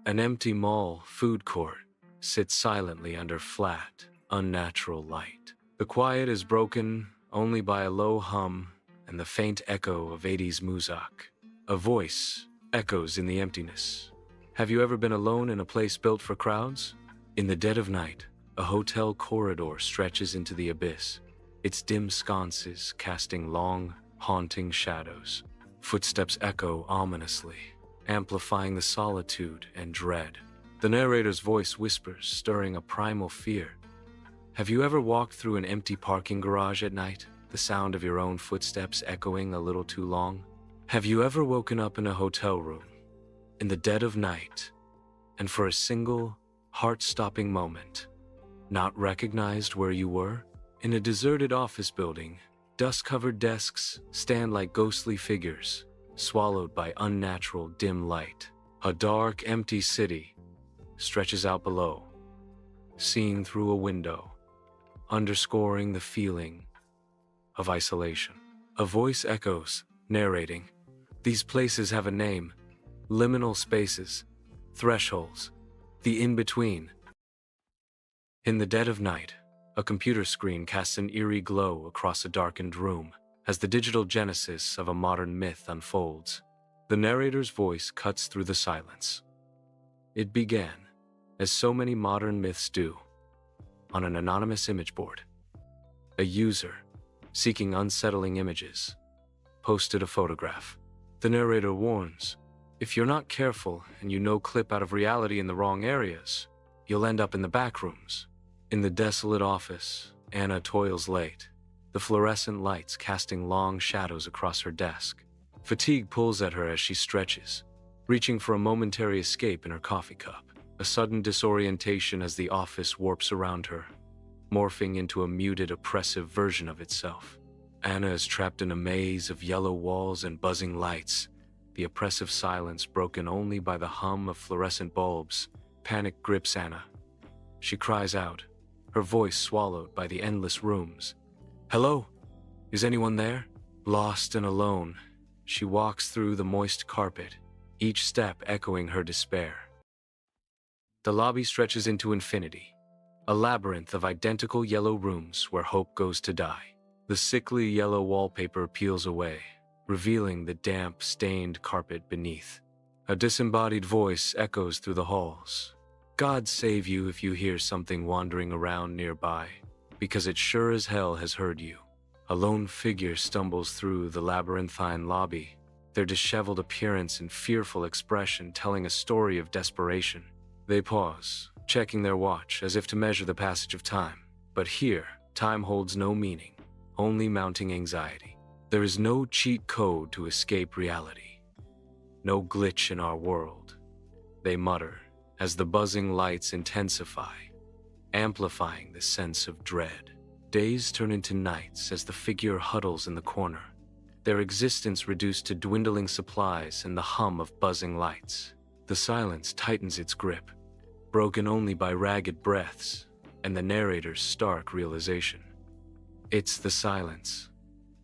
An empty mall food court sits silently under flat, unnatural light. The quiet is broken only by a low hum and the faint echo of 80s muzak. A voice echoes in the emptiness. Have you ever been alone in a place built for crowds? In the dead of night, a hotel corridor stretches into the abyss, its dim sconces casting long, haunting shadows. Footsteps echo ominously, amplifying the solitude and dread. The narrator's voice whispers, stirring a primal fear. Have you ever walked through an empty parking garage at night, the sound of your own footsteps echoing a little too long? Have you ever woken up in a hotel room, in the dead of night, and for a single, heart-stopping moment, not recognized where you were? In a deserted office building, dust-covered desks stand like ghostly figures, swallowed by unnatural dim light. A dark, empty city stretches out below, seen through a window, underscoring the feeling of isolation. A voice echoes, narrating, "These places have a name, liminal spaces, thresholds, the in-between." In the dead of night, a computer screen casts an eerie glow across a darkened room as the digital genesis of a modern myth unfolds. The narrator's voice cuts through the silence. It began, as so many modern myths do, on an anonymous image board. A user, seeking unsettling images, posted a photograph. The narrator warns, if you're not careful and you clip out of reality in the wrong areas, you'll end up in the backrooms. In the desolate office, Anna toils late, the fluorescent lights casting long shadows across her desk. Fatigue pulls at her as she stretches, reaching for a momentary escape in her coffee cup. A sudden disorientation as the office warps around her, morphing into a muted, oppressive version of itself. Anna is trapped in a maze of yellow walls and buzzing lights, the oppressive silence broken only by the hum of fluorescent bulbs. Panic grips Anna. She cries out, her voice swallowed by the endless rooms. "Hello? Is anyone there?" Lost and alone, she walks through the moist carpet, each step echoing her despair. The lobby stretches into infinity, a labyrinth of identical yellow rooms where hope goes to die. The sickly yellow wallpaper peels away, revealing the damp, stained carpet beneath. A disembodied voice echoes through the halls. God save you if you hear something wandering around nearby, because it sure as hell has heard you. A lone figure stumbles through the labyrinthine lobby, their disheveled appearance and fearful expression telling a story of desperation. They pause, checking their watch as if to measure the passage of time. But here, time holds no meaning, only mounting anxiety. There is no cheat code to escape reality. No glitch in our world, they mutter as the buzzing lights intensify, amplifying the sense of dread. Days turn into nights as the figure huddles in the corner, their existence reduced to dwindling supplies and the hum of buzzing lights. The silence tightens its grip, broken only by ragged breaths and the narrator's stark realization. It's the silence,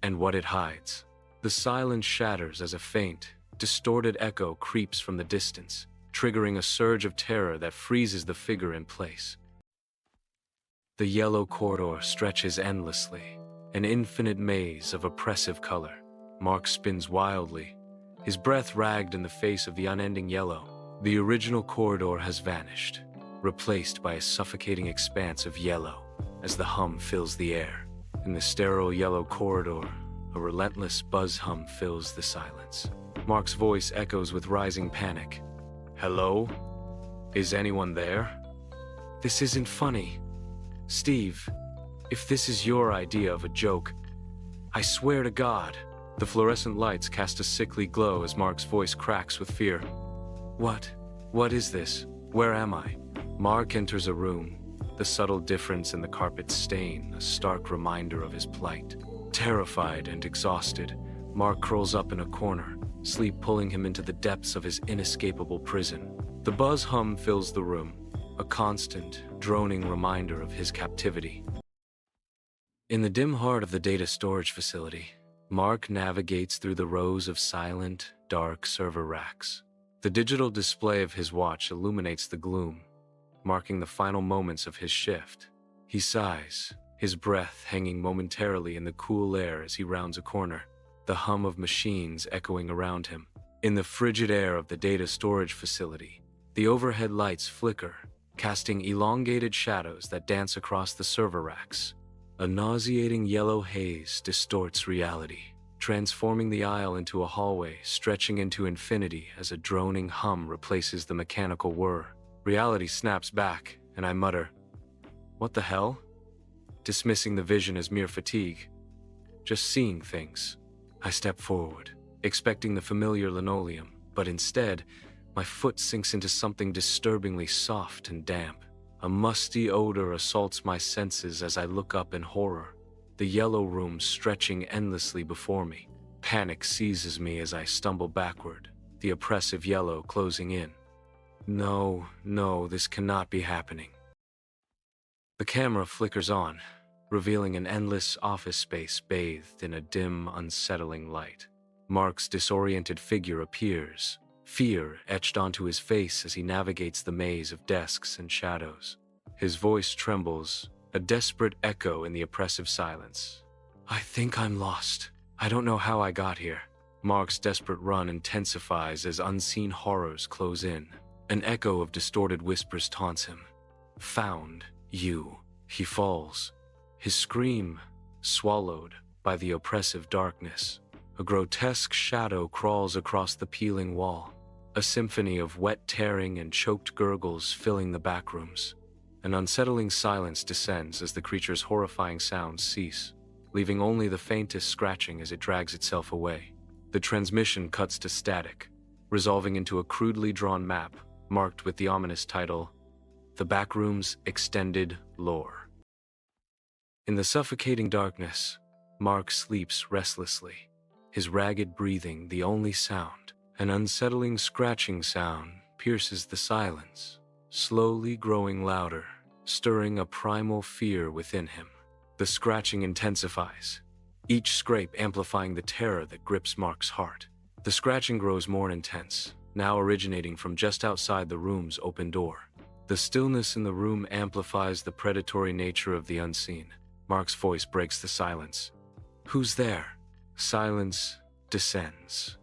and what it hides. The silence shatters as a faint, distorted echo creeps from the distance, triggering a surge of terror that freezes the figure in place. The yellow corridor stretches endlessly, an infinite maze of oppressive color. Mark spins wildly, his breath ragged in the face of the unending yellow. The original corridor has vanished, replaced by a suffocating expanse of yellow as the hum fills the air. In the sterile yellow corridor, a relentless buzz hum fills the silence. Mark's voice echoes with rising panic. "Hello? Is anyone there? This isn't funny. Steve, if this is your idea of a joke, I swear to God." The fluorescent lights cast a sickly glow as Mark's voice cracks with fear. What is this? Where am I? Mark enters a room, the subtle difference in the carpet's stain, a stark reminder of his plight. Terrified and exhausted, Mark curls up in a corner, sleep pulling him into the depths of his inescapable prison. The buzz hum fills the room, a constant, droning reminder of his captivity. In the dim heart of the data storage facility, Mark navigates through the rows of silent, dark server racks. The digital display of his watch illuminates the gloom, marking the final moments of his shift. He sighs, his breath hanging momentarily in the cool air as he rounds a corner, the hum of machines echoing around him. In the frigid air of the data storage facility, the overhead lights flicker, casting elongated shadows that dance across the server racks. A nauseating yellow haze distorts reality, transforming the aisle into a hallway stretching into infinity as a droning hum replaces the mechanical whir. Reality snaps back, and I mutter, "What the hell?" dismissing the vision as mere fatigue. Just seeing things. I step forward, expecting the familiar linoleum, but instead, my foot sinks into something disturbingly soft and damp. A musty odor assaults my senses as I look up in horror, the yellow room stretching endlessly before me. Panic seizes me as I stumble backward, the oppressive yellow closing in. No, this cannot be happening. The camera flickers on, revealing an endless office space bathed in a dim, unsettling light. Mark's disoriented figure appears, fear etched onto his face as he navigates the maze of desks and shadows. His voice trembles, a desperate echo in the oppressive silence. "I think I'm lost. I don't know how I got here." Mark's desperate run intensifies as unseen horrors close in. An echo of distorted whispers taunts him. "Found you." He falls, his scream swallowed by the oppressive darkness. A grotesque shadow crawls across the peeling wall, a symphony of wet tearing and choked gurgles filling the backrooms. An unsettling silence descends as the creature's horrifying sounds cease, leaving only the faintest scratching as it drags itself away. The transmission cuts to static, resolving into a crudely drawn map marked with the ominous title, "The Backrooms Extended Lore." In the suffocating darkness, Mark sleeps restlessly, his ragged breathing the only sound. An unsettling scratching sound pierces the silence, slowly growing louder, stirring a primal fear within him. The scratching intensifies, each scrape amplifying the terror that grips Mark's heart. The scratching grows more intense, now originating from just outside the room's open door. The stillness in the room amplifies the predatory nature of the unseen. Mark's voice breaks the silence. "Who's there?" Silence descends,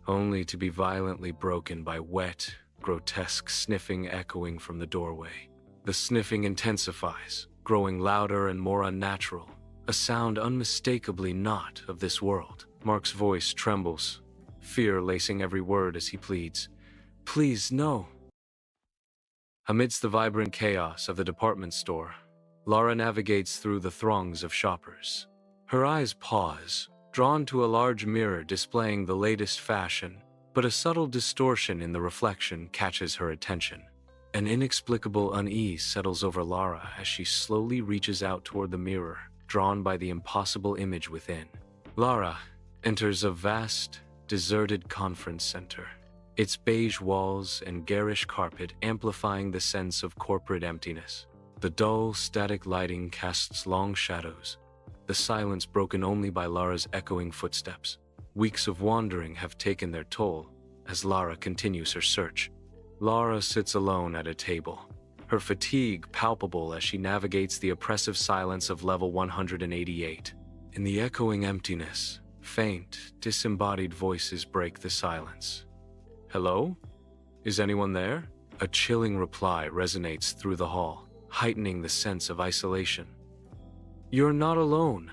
only to be violently broken by wet, grotesque sniffing echoing from the doorway. The sniffing intensifies, growing louder and more unnatural, a sound unmistakably not of this world. Mark's voice trembles, fear lacing every word as he pleads, "Please, no." Amidst the vibrant chaos of the department store, Lara navigates through the throngs of shoppers. Her eyes pause, drawn to a large mirror displaying the latest fashion, but a subtle distortion in the reflection catches her attention. An inexplicable unease settles over Lara as she slowly reaches out toward the mirror, drawn by the impossible image within. Lara enters a vast, deserted conference center, its beige walls and garish carpet amplifying the sense of corporate emptiness. The dull, static lighting casts long shadows, the silence broken only by Lara's echoing footsteps. Weeks of wandering have taken their toll as Lara continues her search. Lara sits alone at a table, her fatigue palpable as she navigates the oppressive silence of level 188. In the echoing emptiness, faint, disembodied voices break the silence. "Hello? Is anyone there?" A chilling reply resonates through the hall, heightening the sense of isolation. "You're not alone."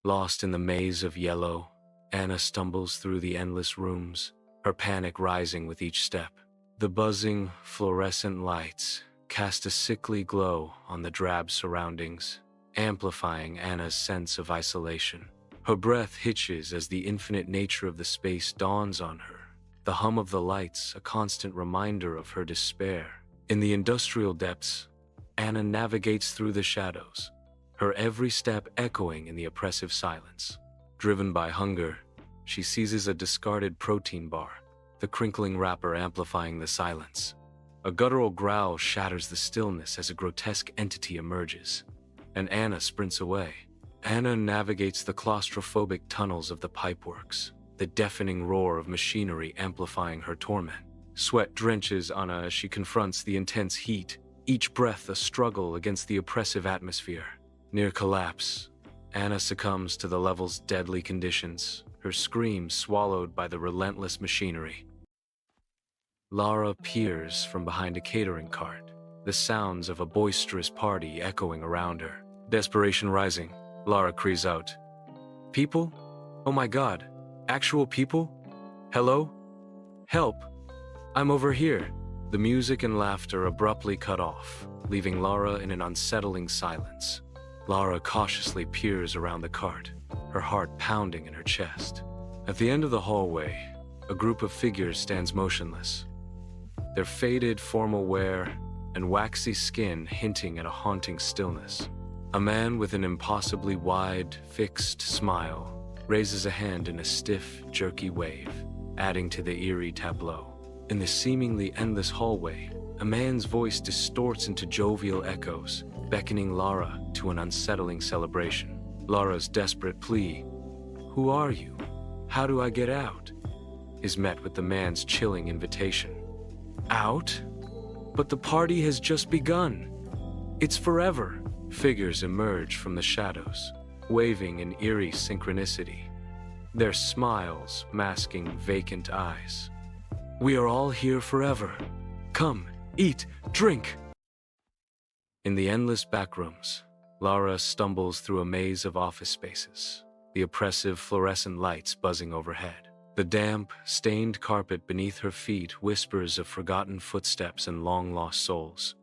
Lost in the maze of yellow, Anna stumbles through the endless rooms, her panic rising with each step. The buzzing, fluorescent lights cast a sickly glow on the drab surroundings, amplifying Anna's sense of isolation. Her breath hitches as the infinite nature of the space dawns on her, the hum of the lights a constant reminder of her despair. In the industrial depths, Anna navigates through the shadows, her every step echoing in the oppressive silence. Driven by hunger, she seizes a discarded protein bar, the crinkling wrapper amplifying the silence. A guttural growl shatters the stillness as a grotesque entity emerges, and Anna sprints away. Anna navigates the claustrophobic tunnels of the pipeworks, the deafening roar of machinery amplifying her torment. Sweat drenches Anna as she confronts the intense heat, each breath a struggle against the oppressive atmosphere. Near collapse, Anna succumbs to the level's deadly conditions, her screams swallowed by the relentless machinery. Lara peers from behind a catering cart, the sounds of a boisterous party echoing around her. Desperation rising, Lara cries out, "People? Oh my God, actual people? Hello? Help! I'm over here." The music and laughter abruptly cut off, leaving Lara in an unsettling silence. Lara cautiously peers around the cart, her heart pounding in her chest. At the end of the hallway, a group of figures stands motionless, their faded formal wear and waxy skin hinting at a haunting stillness. A man with an impossibly wide, fixed smile raises a hand in a stiff, jerky wave, adding to the eerie tableau. In the seemingly endless hallway, a man's voice distorts into jovial echoes, beckoning Lara to an unsettling celebration. Lara's desperate plea, "Who are you? How do I get out?" is met with the man's chilling invitation. Out? But the party has just begun. It's forever. Figures emerge from the shadows, waving in eerie synchronicity, their smiles masking vacant eyes. "We are all here forever. Come, eat, drink." In the endless backrooms, Lara stumbles through a maze of office spaces, the oppressive fluorescent lights buzzing overhead. The damp, stained carpet beneath her feet whispers of forgotten footsteps and long-lost souls.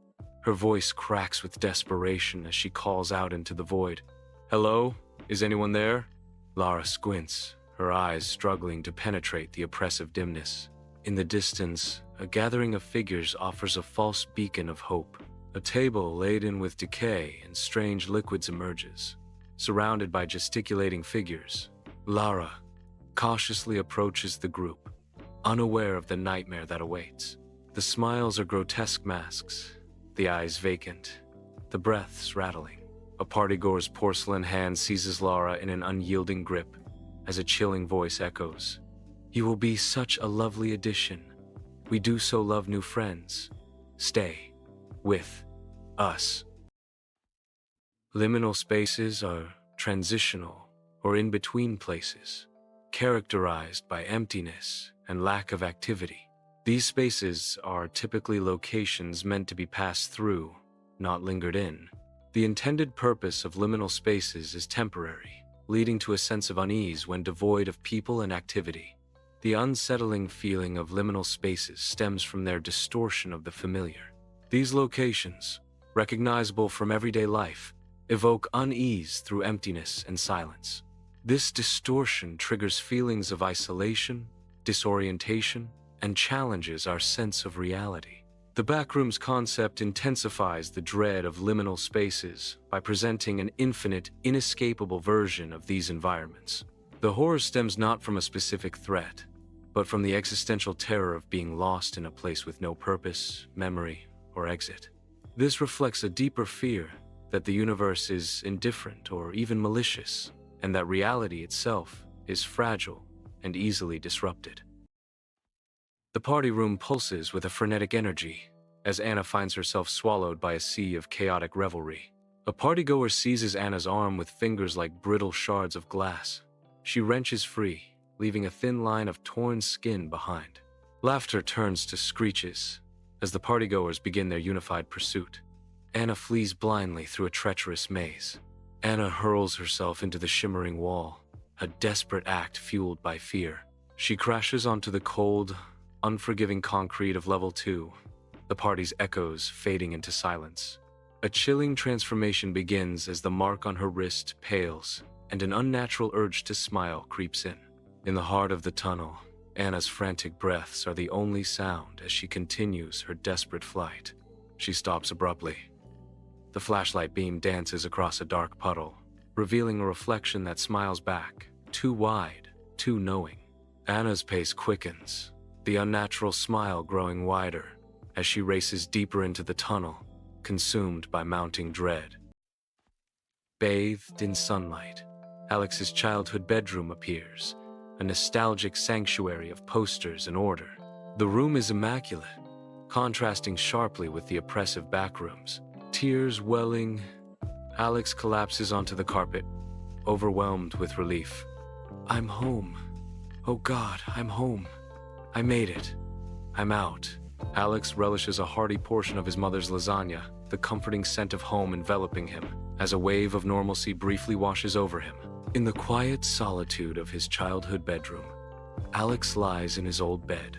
Her voice cracks with desperation as she calls out into the void. "Hello? Is anyone there?" Lara squints, her eyes struggling to penetrate the oppressive dimness. In the distance, a gathering of figures offers a false beacon of hope. A table laden with decay and strange liquids emerges. Surrounded by gesticulating figures, Lara cautiously approaches the group, unaware of the nightmare that awaits. The smiles are grotesque masks, the eyes vacant, the breaths rattling. A partygoer's porcelain hand seizes Lara in an unyielding grip as a chilling voice echoes, "You will be such a lovely addition. We do so love new friends. Stay with us." Liminal spaces are transitional or in-between places, characterized by emptiness and lack of activity. These spaces are typically locations meant to be passed through, not lingered in. The intended purpose of liminal spaces is temporary, leading to a sense of unease when devoid of people and activity. The unsettling feeling of liminal spaces stems from their distortion of the familiar. These locations, recognizable from everyday life, evoke unease through emptiness and silence. This distortion triggers feelings of isolation, disorientation, and challenges our sense of reality. The Backrooms concept intensifies the dread of liminal spaces by presenting an infinite, inescapable version of these environments. The horror stems not from a specific threat, but from the existential terror of being lost in a place with no purpose, memory, or exit. This reflects a deeper fear that the universe is indifferent or even malicious, and that reality itself is fragile and easily disrupted. The party room pulses with a frenetic energy as Anna finds herself swallowed by a sea of chaotic revelry. A partygoer seizes Anna's arm with fingers like brittle shards of glass. She wrenches free, leaving a thin line of torn skin behind. Laughter turns to screeches as the partygoers begin their unified pursuit. Anna flees blindly through a treacherous maze. Anna hurls herself into the shimmering wall, a desperate act fueled by fear. She crashes onto the cold, unforgiving concrete of level 2, the party's echoes fading into silence. A chilling transformation begins as the mark on her wrist pales, and an unnatural urge to smile creeps in. In the heart of the tunnel, Anna's frantic breaths are the only sound as she continues her desperate flight. She stops abruptly. The flashlight beam dances across a dark puddle, revealing a reflection that smiles back, too wide, too knowing. Anna's pace quickens, the unnatural smile growing wider as she races deeper into the tunnel, consumed by mounting dread. Bathed in sunlight, Alex's childhood bedroom appears, a nostalgic sanctuary of posters and order. The room is immaculate, contrasting sharply with the oppressive backrooms. Tears welling, Alex collapses onto the carpet, overwhelmed with relief. I'm home. Oh God, I'm home. I made it. I'm out. Alex relishes a hearty portion of his mother's lasagna, the comforting scent of home enveloping him, as a wave of normalcy briefly washes over him. In the quiet solitude of his childhood bedroom, Alex lies in his old bed,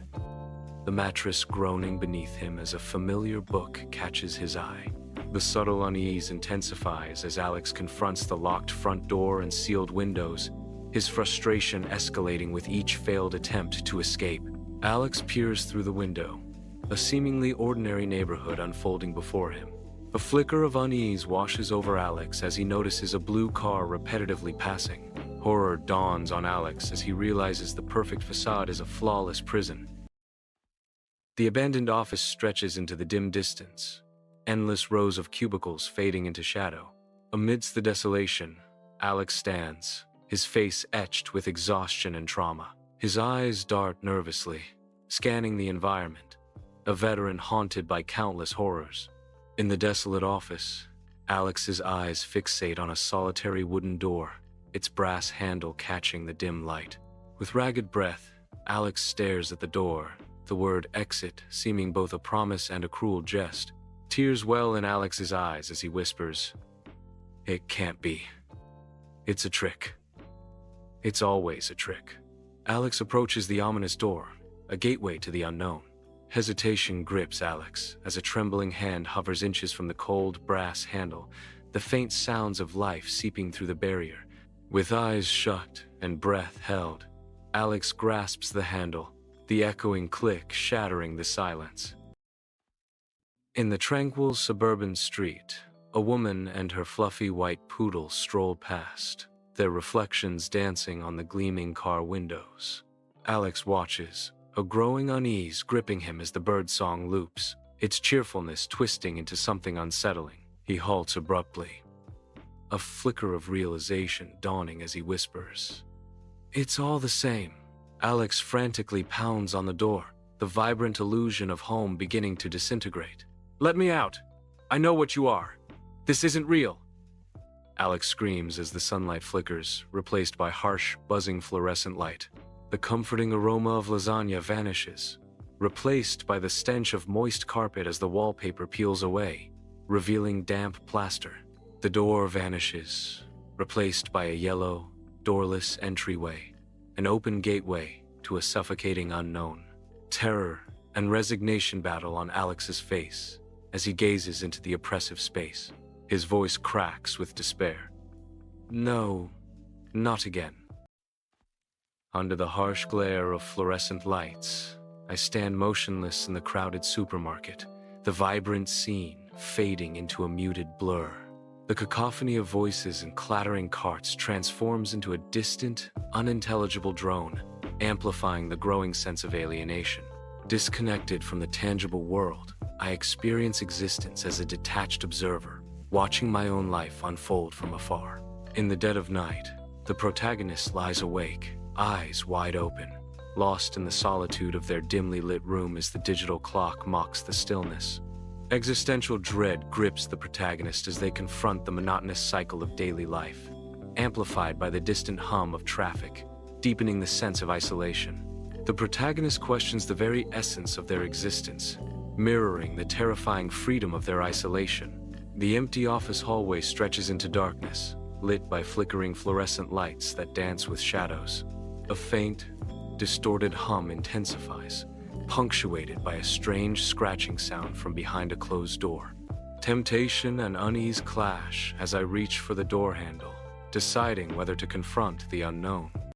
the mattress groaning beneath him as a familiar book catches his eye. The subtle unease intensifies as Alex confronts the locked front door and sealed windows, his frustration escalating with each failed attempt to escape. Alex peers through the window, a seemingly ordinary neighborhood unfolding before him. A flicker of unease washes over Alex as he notices a blue car repetitively passing. Horror dawns on Alex as he realizes the perfect facade is a flawless prison. The abandoned office stretches into the dim distance, endless rows of cubicles fading into shadow. Amidst the desolation, Alex stands, his face etched with exhaustion and trauma. His eyes dart nervously, scanning the environment, a veteran haunted by countless horrors. In the desolate office, Alex's eyes fixate on a solitary wooden door, its brass handle catching the dim light. With ragged breath, Alex stares at the door, the word exit seeming both a promise and a cruel jest. Tears well in Alex's eyes as he whispers, "It can't be. It's a trick. It's always a trick." Alex approaches the ominous door, a gateway to the unknown. Hesitation grips Alex as a trembling hand hovers inches from the cold brass handle, the faint sounds of life seeping through the barrier. With eyes shut and breath held, Alex grasps the handle, the echoing click shattering the silence. In the tranquil suburban street, a woman and her fluffy white poodle stroll past, their reflections dancing on the gleaming car windows. Alex watches, a growing unease gripping him as the birdsong loops, its cheerfulness twisting into something unsettling. He halts abruptly, a flicker of realization dawning as he whispers, "It's all the same." Alex frantically pounds on the door, the vibrant illusion of home beginning to disintegrate. "Let me out! I know what you are. This isn't real!" Alex screams as the sunlight flickers, replaced by harsh, buzzing fluorescent light. The comforting aroma of lasagna vanishes, replaced by the stench of moist carpet as the wallpaper peels away, revealing damp plaster. The door vanishes, replaced by a yellow, doorless entryway, an open gateway to a suffocating unknown. Terror and resignation battle on Alex's face as he gazes into the oppressive space. His voice cracks with despair. "No, not again." Under the harsh glare of fluorescent lights, I stand motionless in the crowded supermarket, the vibrant scene fading into a muted blur. The cacophony of voices and clattering carts transforms into a distant, unintelligible drone, amplifying the growing sense of alienation. Disconnected from the tangible world, I experience existence as a detached observer, watching my own life unfold from afar. In the dead of night, the protagonist lies awake, eyes wide open, lost in the solitude of their dimly lit room as the digital clock mocks the stillness. Existential dread grips the protagonist as they confront the monotonous cycle of daily life, amplified by the distant hum of traffic, deepening the sense of isolation. The protagonist questions the very essence of their existence, mirroring the terrifying freedom of their isolation. The empty office hallway stretches into darkness, lit by flickering fluorescent lights that dance with shadows. A faint, distorted hum intensifies, punctuated by a strange scratching sound from behind a closed door. Temptation and unease clash as I reach for the door handle, deciding whether to confront the unknown.